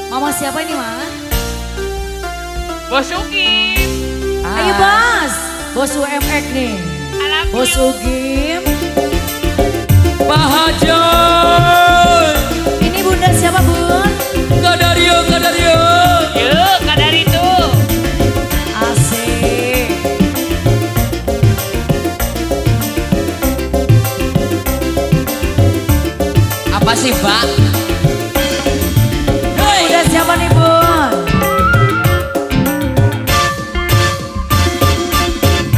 Mama siapa ini, Ma? Bos Ugim. Ayo, Bos. Bos UMX nih. Bos Ugim. Pak Hajar. Ini bunda siapa, Bun? Kadario, Kadario. Yuk, Kadari tuh. Asik. Apa sih, Pak? Bunda siapa nih, Bun?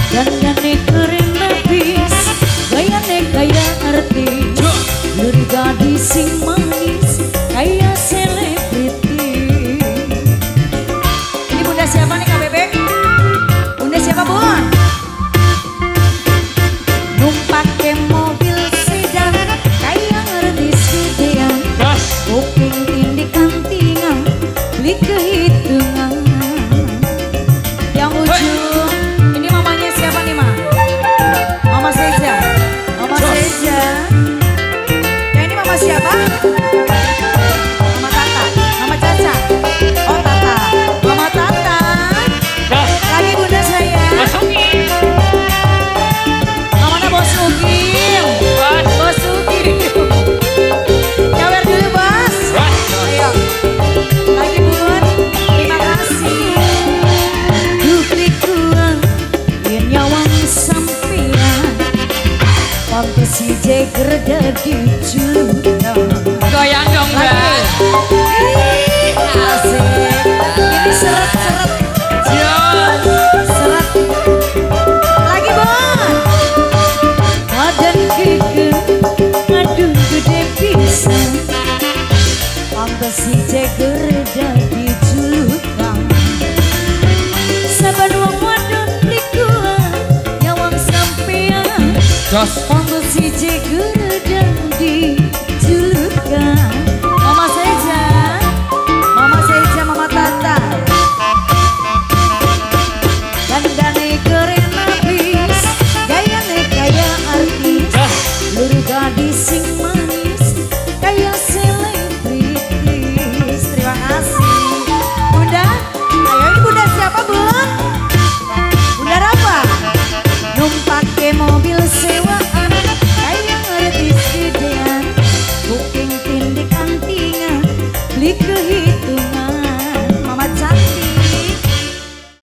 Dandane keren lebis, gayane gaya artis, luri gadis sing manis, kayak selebriti. Ini bunda siapa nih, Kak Bebe? Bunda siapa, Bun? Numpake mobil sedan, kayak artis gedean, kuping tindik kantingan, beli kehitungan. Yang ujung, ini mamanya siapa nih, Ma? Mama Seja. Mama Seja. Yang ini mama siapa? Mama Tata. Mama Caca. Oh, Tata. Mama Tata. Lagi bunda saya. Bos Ugim. Mamanya Bos Ugim. Bos Ugim. Nyawer dulu, Bos. Ayo. Lagi, Bun. Terima kasih. Duplik kuang, yen nyawang sampean. Fantasi jeger dadi julukan. Goyang dong, Mbak. Asik. Ini seret-seret. Seret. Lagi, Bun. Badan keke, aduh gede pisan. Fantasi jeger dadi julukan. Saban wong wadon likuan, nyawang sampean. Jos. Fantasi jeger